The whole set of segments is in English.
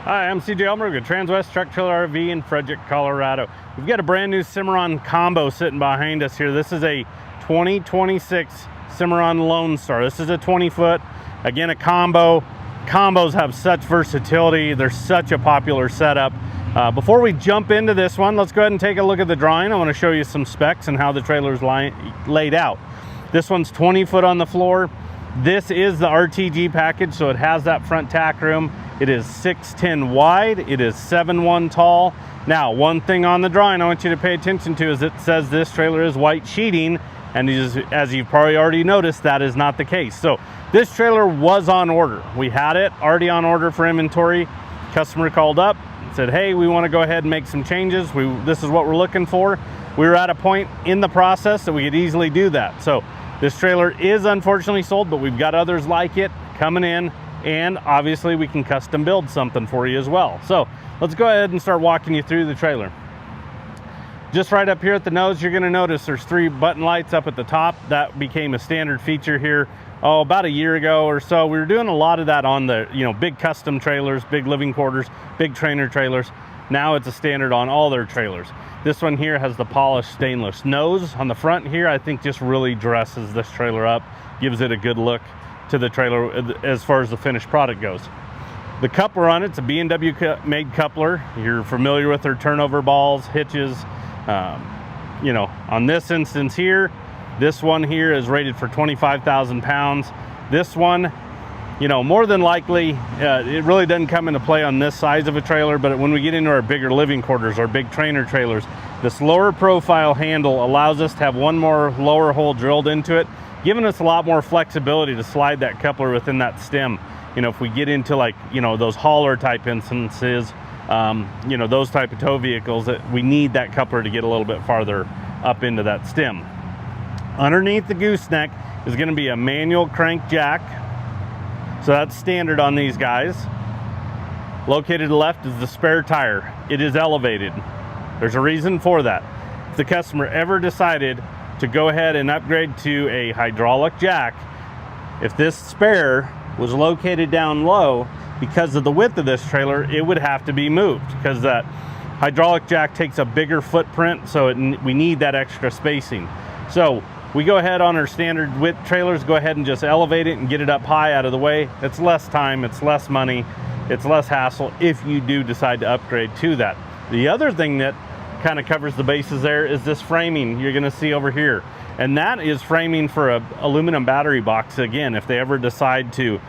Hi, I'm CJ Elmer with Transwest Truck Trailer RV in Fredrick, Colorado. We've got a brand new Cimarron combo sitting behind us here. This is a 2026 Cimarron Lonestar. This is a 20-foot, again, a combo. Combos have such versatility. They're such a popular setup. Before we jump into this one, let's go ahead and take a look at the drawing. I want to show you some specs and how the trailer is laid out. This one's 20 foot on the floor. This is the RTG package, so it has that front tack room. It is 6'10" wide, it is 7'1" tall. Now, one thing on the drawing I want you to pay attention to is it says this trailer is white sheeting, and as you've probably already noticed, that is not the case. So this trailer was on order. We had it already on order for inventory. Customer called up, said, hey, we want to go ahead and make some changes. This is what we're looking for. We were at a point in the process that we could easily do that. So this trailer is unfortunately sold, but we've got others like it coming in. And obviously we can custom build something for you as well. So let's go ahead and start walking you through the trailer. Just right up here at the nose, you're gonna notice there's 3 button lights up at the top. That became a standard feature here, about a year ago or so. We were doing a lot of that on the, big custom trailers, big living quarters, big trainer trailers. Now it's a standard on all their trailers. This one here has the polished stainless nose on the front here. I think just really dresses this trailer up, gives it a good look to the trailer as far as the finished product goes. The coupler on it's a B&W made coupler. You're familiar with their turnover balls, hitches. On this instance here, this one here is rated for 25,000 pounds. This one, more than likely, it really doesn't come into play on this size of a trailer, but when we get into our bigger living quarters, our big trainer trailers, this lower profile handle allows us to have one more lower hole drilled into it, giving us a lot more flexibility to slide that coupler within that stem. If we get into those hauler type instances, those type of tow vehicles, that we need that coupler to get a little bit farther up into that stem. Underneath the gooseneck is going to be a manual crank jack. So that's standard on these guys. Located to the left is the spare tire. It is elevated. There's a reason for that. If the customer ever decided to go ahead and upgrade to a hydraulic jack, if this spare was located down low, because of the width of this trailer, it would have to be moved because that hydraulic jack takes a bigger footprint, so we need that extra spacing. So we go ahead on our standard width trailers, go ahead and just elevate it and get it up high out of the way. It's less time, it's less money, it's less hassle if you do decide to upgrade to that. The other thing that kind of covers the bases there is this framing you're going to see over here, and that is framing for a aluminum battery box. Again, if they ever decide to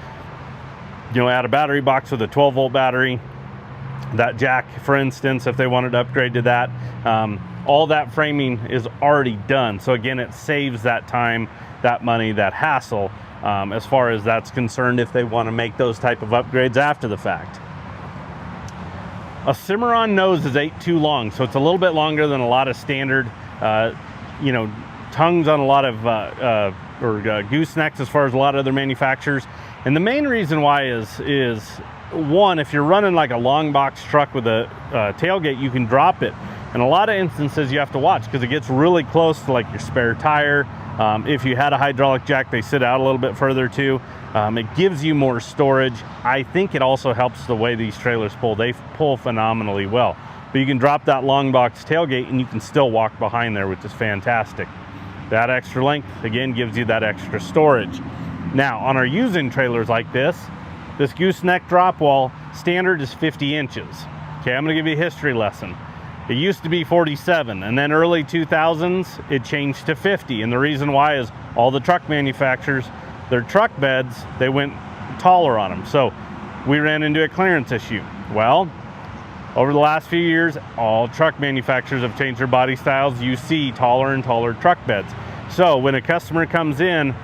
add a battery box with a 12-volt battery, that jack for instance, if they wanted to upgrade to that, all that framing is already done. So again, it saves that time, that money, that hassle, as far as that's concerned, if they want to make those type of upgrades after the fact. A Cimarron nose is 8'2" long, so it's a little bit longer than a lot of standard, tongues on a lot of goosenecks as far as a lot of other manufacturers. And the main reason why is one, if you're running like a long box truck with a tailgate, you can drop it. In a lot of instances, you have to watch because it gets really close to like your spare tire. If you had a hydraulic jack, they sit out a little bit further too. It gives you more storage. I think it also helps the way these trailers pull. They pull phenomenally well. But you can drop that long box tailgate and you can still walk behind there, which is fantastic. That extra length, again, gives you that extra storage. Now, on our using trailers like this gooseneck drop wall standard is 50 inches. Okay, I'm gonna give you a history lesson. It used to be 47, and then early 2000s, it changed to 50. And the reason why is all the truck manufacturers, their truck beds, they went taller on them. So we ran into a clearance issue. Well, over the last few years, all truck manufacturers have changed their body styles. You see taller and taller truck beds. So when a customer comes in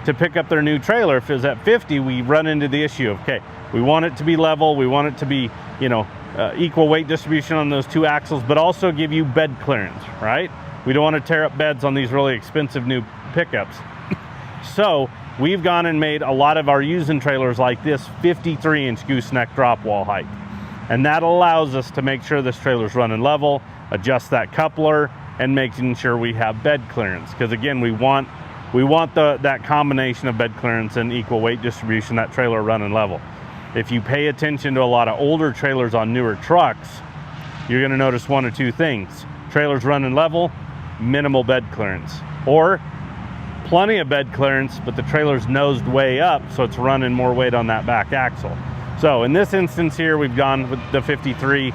to pick up their new trailer, if it's at 50, we run into the issue of, okay, we want it to be level, we want it to be, equal weight distribution on those 2 axles, but also give you bed clearance, right? We don't want to tear up beds on these really expensive new pickups. So we've gone and made a lot of our using trailers like this 53-inch gooseneck drop wall height. And that allows us to make sure this trailer's running level, adjust that coupler, and making sure we have bed clearance. Because again, we want that combination of bed clearance and equal weight distribution, that trailer running level. if you pay attention to a lot of older trailers on newer trucks, you're going to notice one or two things. Trailers running level, minimal bed clearance, or plenty of bed clearance, but the trailer's nosed way up, so it's running more weight on that back axle. So in this instance here, we've gone with the 53.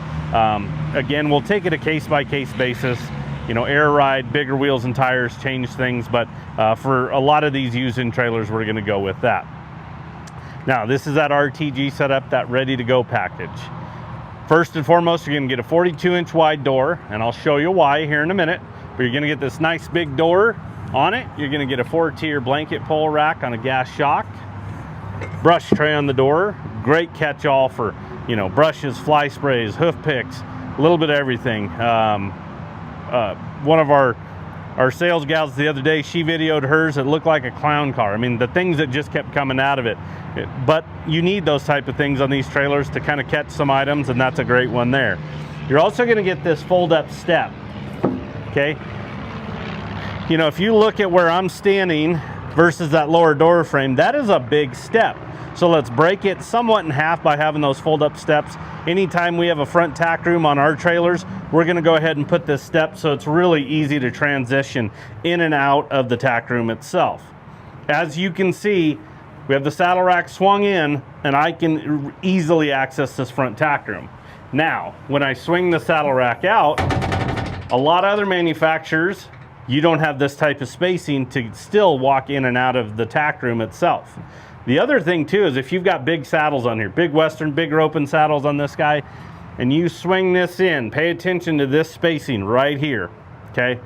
Again, we'll take it a case-by-case basis. You know, air ride, bigger wheels and tires change things, but for a lot of these used-in trailers, we're going to go with that. Now, this is that RTG setup, that ready-to-go package. First and foremost, you're going to get a 42-inch wide door, and I'll show you why here in a minute. But you're going to get this nice big door on it. You're going to get a 4-tier blanket pole rack on a gas shock. Brush tray on the door. Great catch-all for, you know, brushes, fly sprays, hoof picks, a little bit of everything. One of our sales gals the other day, she videoed hers. It looked like a clown car. I mean, the things that just kept coming out of it. But you need those type of things on these trailers to kind of catch some items, and that's a great one there. You're also going to get this fold-up step. Okay. You know, if you look at where I'm standing versus that lower door frame, that is a big step. So let's break it somewhat in half by having those fold-up steps. Anytime we have a front tack room on our trailers, we're going to go ahead and put this step so it's really easy to transition in and out of the tack room itself. As you can see, we have the saddle rack swung in, and I can easily access this front tack room. Now, when I swing the saddle rack out, a lot of other manufacturers, you don't have this type of spacing to still walk in and out of the tack room itself. The other thing too is if you've got big saddles on here, big Western, big open saddles on this guy, and you swing this in, pay attention to this spacing right here, okay?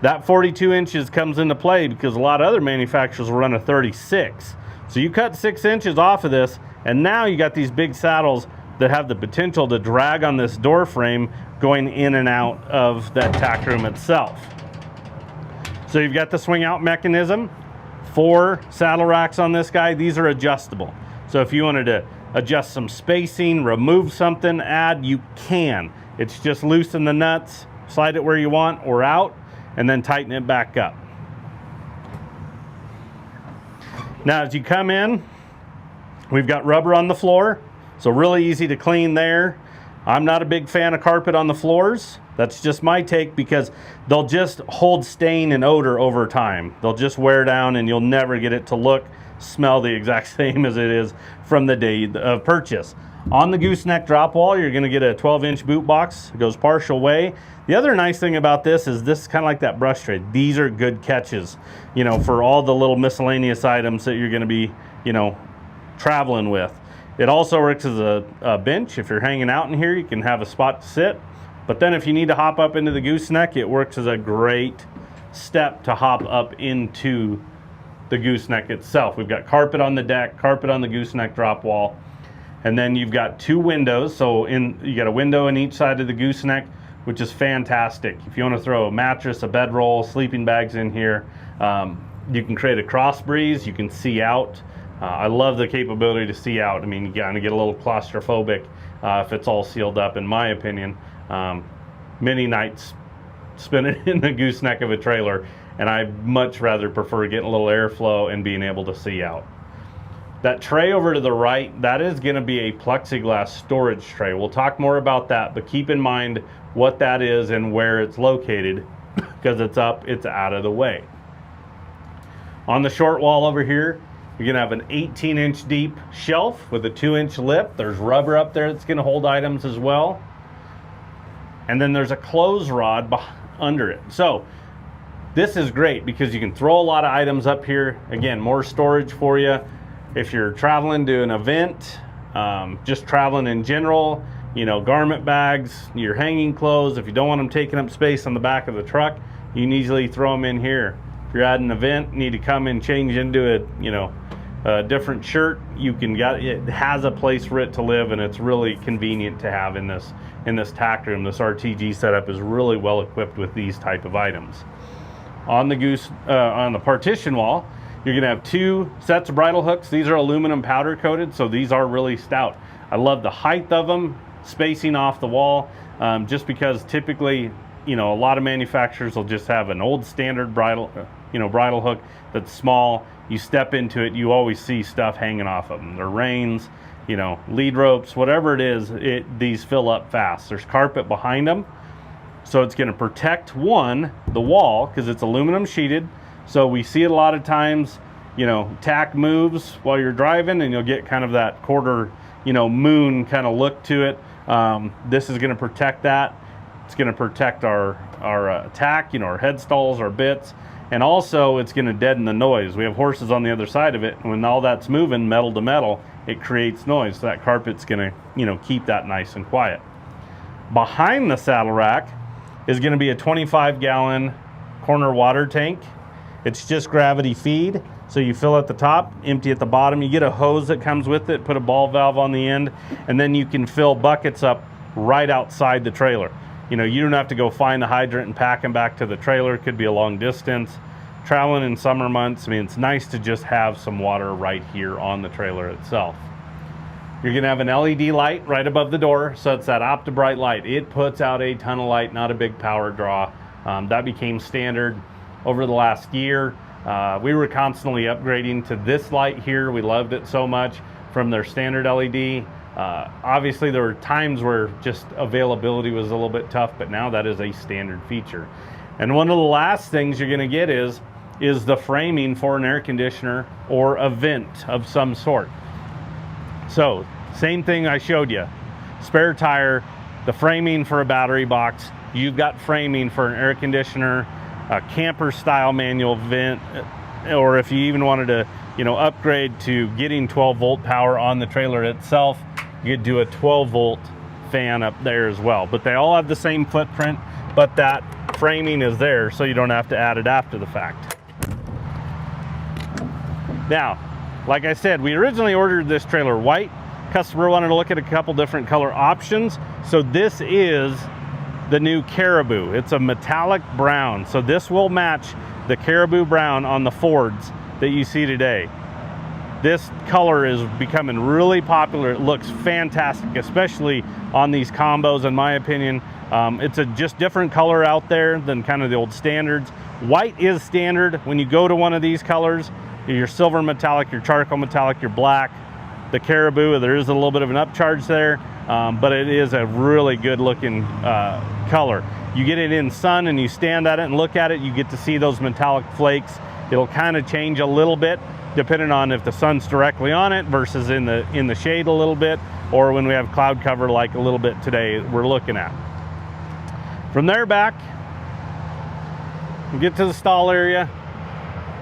That 42 inches comes into play because a lot of other manufacturers will run a 36. So you cut 6 inches off of this, and now you got these big saddles that have the potential to drag on this door frame going in and out of that tack room itself. So you've got the swing out mechanism. 4 saddle racks on this guy. These are adjustable. So if you wanted to adjust some spacing, remove something, add, you can. It's just loosen the nuts, slide it where you want or out, and then tighten it back up. Now as you come in, we've got rubber on the floor, so really easy to clean there. I'm not a big fan of carpet on the floors. That's just my take because they'll just hold stain and odor over time. They'll just wear down and you'll never get it to look, smell the exact same as it is from the day of purchase. On the gooseneck drop wall, you're going to get a 12-inch boot box. It goes partial way. The other nice thing about this is this is kind of like that brush tray. These are good catches, you know, for all the little miscellaneous items that you're going to be, you know, traveling with. It also works as a bench. If you're hanging out in here, you can have a spot to sit. But then if you need to hop up into the gooseneck, it works as a great step to hop up into the gooseneck itself. We've got carpet on the deck, carpet on the gooseneck drop wall. And then you've got 2 windows. So you got a window in each side of the gooseneck, which is fantastic. If you want to throw a mattress, a bedroll, sleeping bags in here, you can create a cross breeze. You can see out. I love the capability to see out. I mean, you kind of get a little claustrophobic if it's all sealed up, in my opinion. Many nights spinning in the gooseneck of a trailer, and I much rather prefer getting a little airflow and being able to see out. That tray over to the right, that is going to be a plexiglass storage tray. We'll talk more about that, but keep in mind what that is and where it's located because it's up, it's out of the way. On the short wall over here, you're going to have an 18-inch deep shelf with a 2-inch lip. There's rubber up there that's going to hold items as well. And then there's a close rod under it. So this is great because you can throw a lot of items up here. Again, more storage for you. If you're traveling to an event, just traveling in general, you know, garment bags, your hanging clothes, if you don't want them taking up space on the back of the truck, you can easily throw them in here. If you're at an event, need to come and change into a, you know, a different shirt, you can get it. Has a place for it to live, and it's really convenient to have in this tack room. This RTG setup is really well equipped with these type of items. On the partition wall, you're going to have 2 sets of bridle hooks. These are aluminum powder coated, so these are really stout. I love the height of them, spacing off the wall, just because typically, you know, a lot of manufacturers will just have an old standard bridle hook that's small. You step into it, you always see stuff hanging off of them. Their reins, you know, lead ropes, whatever it is, these fill up fast. There's carpet behind them, so it's going to protect, one, the wall, because it's aluminum sheeted. So we see it a lot of times, you know, tack moves while you're driving, and you'll get kind of that quarter, you know, moon kind of look to it. This is going to protect that. It's going to protect our tack, you know, our head stalls, our bits, and also it's going to deaden the noise. We have horses on the other side of it, and when all that's moving metal to metal, it creates noise. So that carpet's going to, you know, keep that nice and quiet. Behind the saddle rack is going to be a 25-gallon corner water tank. It's just gravity feed. So you fill at the top, empty at the bottom. You get a hose that comes with it, put a ball valve on the end, and then you can fill buckets up right outside the trailer. You know, you don't have to go find the hydrant and pack them back to the trailer. It could be a long distance. Traveling in summer months, I mean, it's nice to just have some water right here on the trailer itself. You're gonna have an LED light right above the door, so it's that OptiBright light. It puts out a ton of light, not a big power draw. That became standard over the last year. We were constantly upgrading to this light here. We loved it so much from their standard LED. Obviously there were times where just availability was a little bit tough, but now that is a standard feature. And one of the last things you're going to get is the framing for an air conditioner or a vent of some sort. So same thing I showed you, spare tire, the framing for a battery box. You've got framing for an air conditioner, a camper style manual vent, or if you even wanted to, you know, upgrade to getting 12-volt power on the trailer itself, you could do a 12-volt fan up there as well. But they all have the same footprint, but that framing is there, so you don't have to add it after the fact. Now, like I said, we originally ordered this trailer white. Customer wanted to look at a couple different color options, so this is the new Caribou. It's a metallic brown, so this will match the Caribou brown on the Fords that you see today. This color is becoming really popular. It looks fantastic, especially on these combos, in my opinion. It's a just different color out there than kind of the old standards. White is standard. When you go to one of these colors, your silver metallic, your charcoal metallic, your black, the Caribou, there is a little bit of an upcharge there, but it is a really good looking color. You get it in sun and you stand at it and look at it, you get to see those metallic flakes. It'll kind of change a little bit depending on if the sun's directly on it versus in the shade a little bit, or when we have cloud cover like a little bit today we're looking at. From there back, we get to the stall area.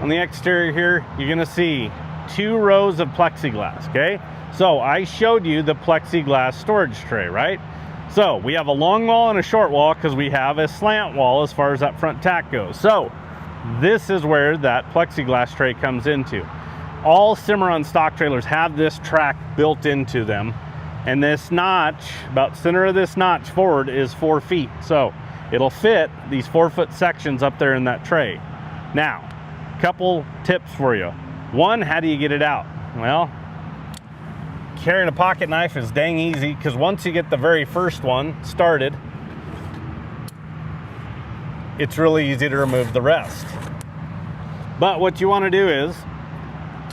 On the exterior here, you're gonna see 2 rows of plexiglass, okay? So I showed you the plexiglass storage tray, right? So we have a long wall and a short wall because we have a slant wall as far as that front tack goes. So this is where that plexiglass tray comes into. All Cimarron stock trailers have this track built into them, and this notch, about center of this notch forward, is 4 feet. So it'll fit these 4-foot sections up there in that tray. Now, couple tips for you. One, how do you get it out? Well, carrying a pocket knife is dang easy, because once you get the very first one started, it's really easy to remove the rest. But what you want to do is,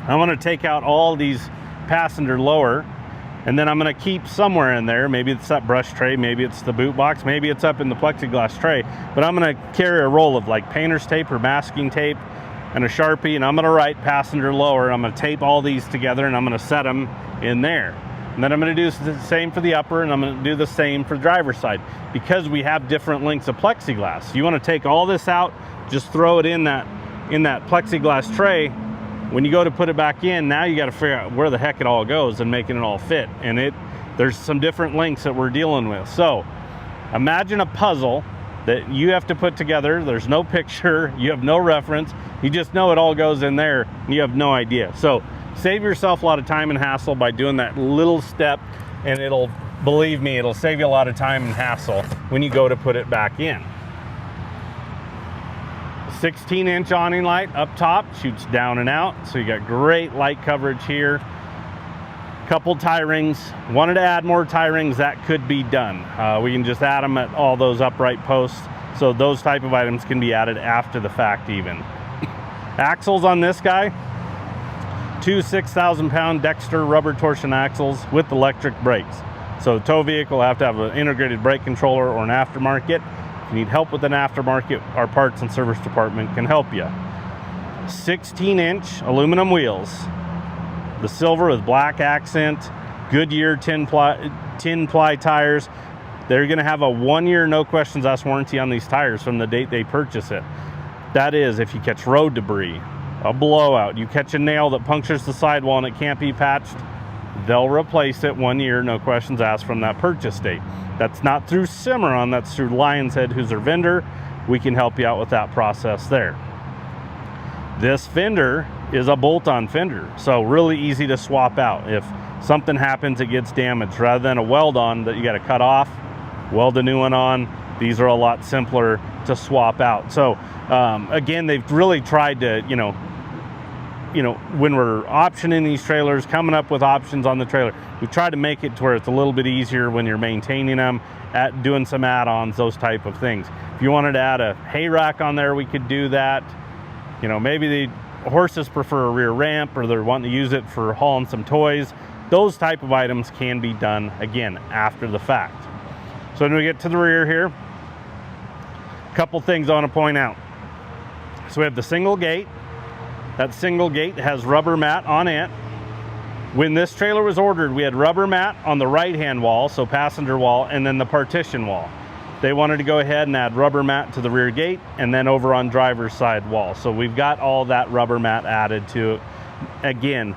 I want to take out all these passenger lower, and then I'm going to keep somewhere in there. Maybe it's that brush tray, maybe it's the boot box, maybe it's up in the plexiglass tray, but I'm going to carry a roll of like painter's tape or masking tape and a Sharpie, and I'm going to write passenger lower. I'm going to tape all these together, and I'm going to set them in there. And then I'm going to do the same for the upper, and I'm going to do the same for the driver's side, because we have different lengths of plexiglass. You want to take all this out, just throw it in that plexiglass tray. When you go to put it back in, now you got to figure out where the heck it all goes and making it all fit. And there's some different lengths that we're dealing with. So imagine a puzzle that you have to put together. There's no picture, you have no reference, you just know it all goes in there, and you have no idea. So save yourself a lot of time and hassle by doing that little step, and it'll, believe me, it'll save you a lot of time and hassle when you go to put it back in. 16-inch awning light up top, shoots down and out, so you got great light coverage here. Couple tie rings. Wanted to add more tie rings, that could be done. We can just add them at all those upright posts, so those type of items can be added after the fact even. Axles on this guy, 2 6,000-pound Dexter rubber torsion axles with electric brakes. So the tow vehicle will have to have an integrated brake controller or an aftermarket. If you need help with an aftermarket, our parts and service department can help you. 16-inch aluminum wheels, the silver with black accent, Goodyear tin ply tires. They're going to have a 1-year no questions asked warranty on these tires from the date they purchase it. That is, if you catch road debris, a blowout, you catch a nail that punctures the sidewall and it can't be patched, they'll replace it 1 year, no questions asked from that purchase date. That's not through Cimarron, that's through Lion's Head, who's their vendor. We can help you out with that process there. This fender is a bolt-on fender, so really easy to swap out. If something happens, it gets damaged. Rather than a weld-on that you got to cut off, weld a new one on, these are a lot simpler to swap out. So again, they've really tried to, when we're optioning these trailers, coming up with options on the trailer, we try to make it to where it's a little bit easier when you're maintaining them, at doing some add-ons, those type of things. If you wanted to add a hay rack on there, we could do that. Maybe the horses prefer a rear ramp, or they're wanting to use it for hauling some toys. Those type of items can be done, again, after the fact. So when we get to the rear here, a couple things I want to point out. So we have the single gate. That single gate has rubber mat on it. When this trailer was ordered, we had rubber mat on the right-hand wall, so passenger wall, and then the partition wall. They wanted to go ahead and add rubber mat to the rear gate and then over on driver's side wall. So we've got all that rubber mat added to it. Again,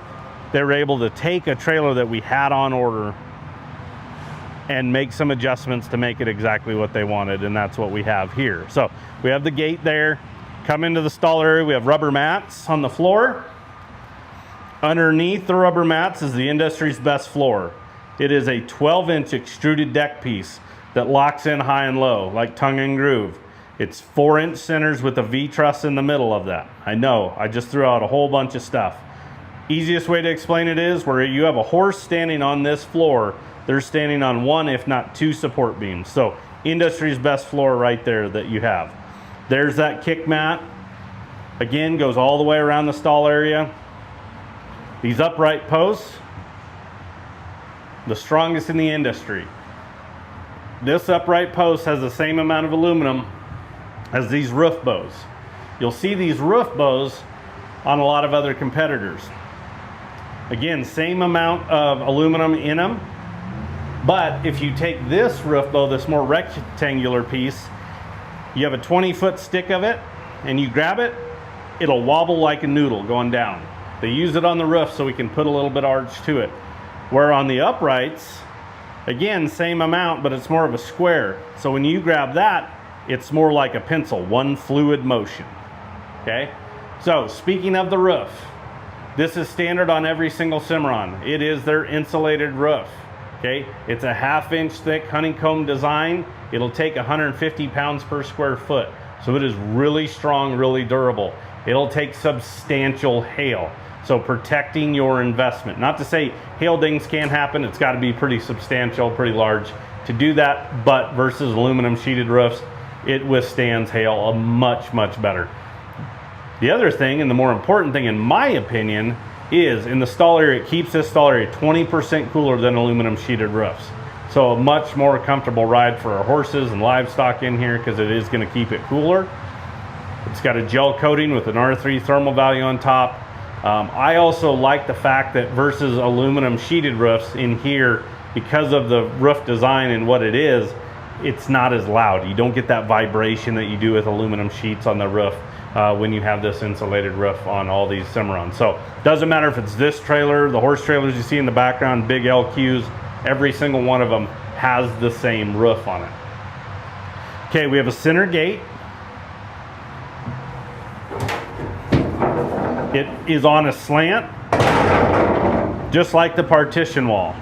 they were able to take a trailer that we had on order and make some adjustments to make it exactly what they wanted, and that's what we have here. So we have the gate there. Come into the stall area, we have rubber mats on the floor. Underneath the rubber mats is the industry's best floor. It is a 12-inch extruded deck piece that locks in high and low, like tongue and groove. It's 4-inch centers with a V-truss in the middle of that. I know, I just threw out a whole bunch of stuff. Easiest way to explain it is where you have a horse standing on this floor, they're standing on 1, if not 2 support beams. So industry's best floor right there that you have. There's that kick mat. Again, goes all the way around the stall area. These upright posts, the strongest in the industry. This upright post has the same amount of aluminum as these roof bows. You'll see these roof bows on a lot of other competitors. Again, same amount of aluminum in them, but if you take this roof bow, this more rectangular piece, you have a 20-foot stick of it, and you grab it, it'll wobble like a noodle going down. They use it on the roof so we can put a little bit of arch to it. Where on the uprights, again, same amount, but it's more of a square. So when you grab that, it's more like a pencil, one fluid motion, okay? So speaking of the roof, this is standard on every single Cimarron. It is their insulated roof, okay? It's a 1/2-inch thick honeycomb design. It'll take 150 pounds per square foot. So it is really strong, really durable. It'll take substantial hail. So protecting your investment. Not to say hail dings can't happen, it's gotta be pretty substantial, pretty large to do that, but versus aluminum sheeted roofs, it withstands hail much, much better. The other thing, and the more important thing in my opinion, is in the stall area, it keeps this stall area 20% cooler than aluminum sheeted roofs. So a much more comfortable ride for our horses and livestock in here because it is gonna keep it cooler. It's got a gel coating with an R3 thermal value on top. I also like the fact that versus aluminum sheeted roofs in here, because of the roof design and what it is, it's not as loud. You don't get that vibration that you do with aluminum sheets on the roof when you have this insulated roof on all these Cimarrons. So doesn't matter if it's this trailer, the horse trailers you see in the background, big LQs, every single one of them has the same roof on it. Okay, we have a center gate. It is on a slant, just like the partition wall.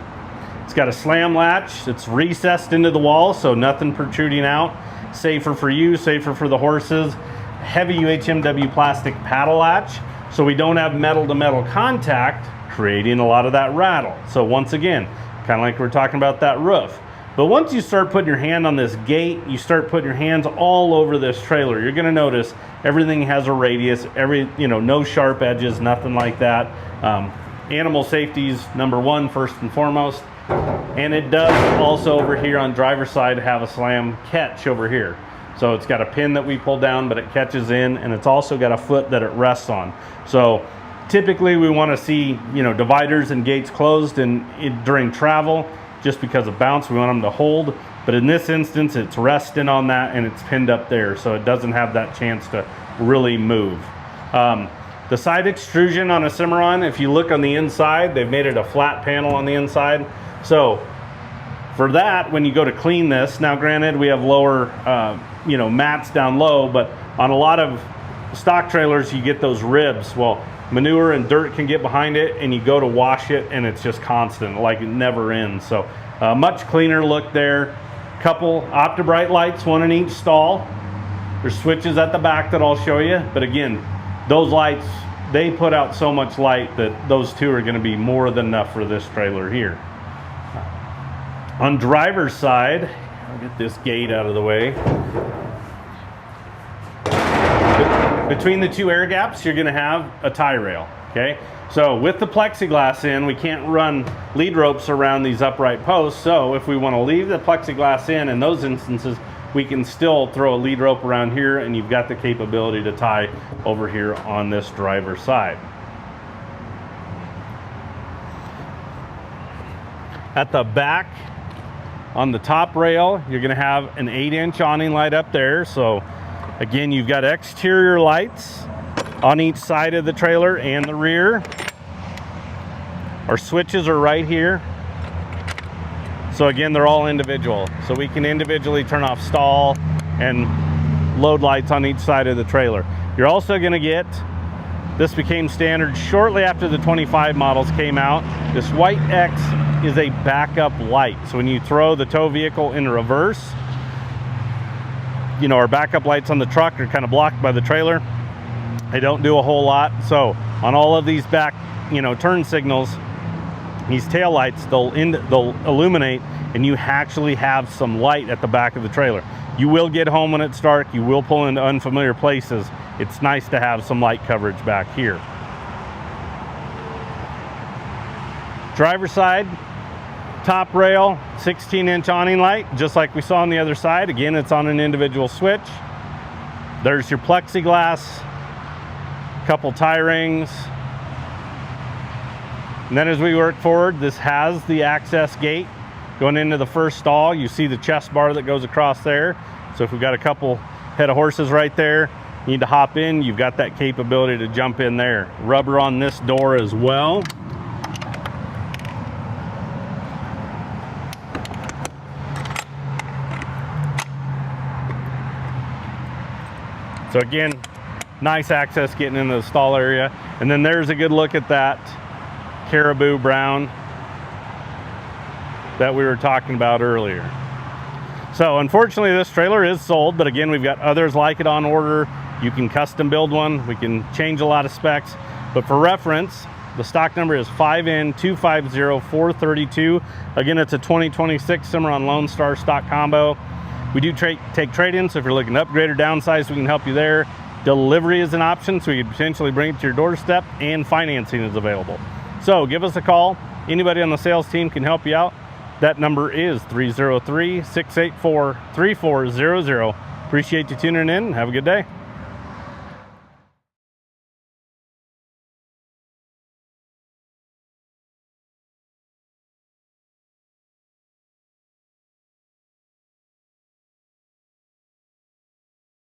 It's got a slam latch. It's recessed into the wall, so nothing protruding out. Safer for you, safer for the horses. Heavy UHMW plastic paddle latch, so we don't have metal-to-metal contact, creating a lot of that rattle. So once again, kind of like we're talking about that roof. But once you start putting your hand on this gate, you start putting your hands all over this trailer. You're gonna notice everything has a radius, no sharp edges, nothing like that. Animal safety is number one, first and foremost. And it does also over here on driver's side have a slam catch over here. So it's got a pin that we pull down, but it catches in, and it's also got a foot that it rests on. So typically we want to see, dividers and gates closed during travel, just because of bounce. We want them to hold, but in this instance it's resting on that and it's pinned up there, so it doesn't have that chance to really move. The side extrusion on a Cimarron, if you look on the inside, they've made it a flat panel on the inside. So for that, when you go to clean this, now granted we have lower mats down low, but on a lot of stock trailers you get those ribs. Well, manure and dirt can get behind it, and you go to wash it and it's just constant, like it never ends. So much cleaner look there. Couple OptiBrite lights, one in each stall. There's switches at the back that I'll show you, but again, those lights, they put out so much light that those two are going to be more than enough for this trailer here. On driver's side, I'll get this gate out of the way. Between the two air gaps, you're going to have a tie rail, okay? So with the plexiglass in, we can't run lead ropes around these upright posts. So if we want to leave the plexiglass in those instances, we can still throw a lead rope around here, and you've got the capability to tie over here on this driver's side. At the back, on the top rail, you're going to have an 8-inch awning light up there. So again, you've got exterior lights on each side of the trailer and the rear. Our switches are right here. So again, they're all individual. So we can individually turn off stall and load lights on each side of the trailer. You're also going to get, this became standard shortly after the 25 models came out, this white X is a backup light. So when you throw the tow vehicle in reverse, our backup lights on the truck are kind of blocked by the trailer. They don't do a whole lot. So on all of these back, turn signals, these tail lights, they'll illuminate, and you actually have some light at the back of the trailer. You will get home when it's dark. You will pull into unfamiliar places. It's nice to have some light coverage back here. Driver's side, top rail, 16-inch awning light, just like we saw on the other side. Again, it's on an individual switch. There's your plexiglass, couple tie rings. And then as we work forward, this has the access gate going into the first stall. You see the chest bar that goes across there. So if we've got a couple head of horses right there, you need to hop in, you've got that capability to jump in there. Rubber on this door as well. So again, nice access getting into the stall area. And then there's a good look at that Caribou brown that we were talking about earlier. So unfortunately this trailer is sold, but again, we've got others like it on order. You can custom build one. We can change a lot of specs, but for reference, the stock number is 5N250432. Again, it's a 2026 Cimarron Lonestar Stock Combo. We do take trade-ins, so if you're looking to upgrade or downsize, we can help you there. Delivery is an option, so you can potentially bring it to your doorstep, and financing is available. So give us a call. Anybody on the sales team can help you out. That number is 303-684-3400. Appreciate you tuning in. Have a good day.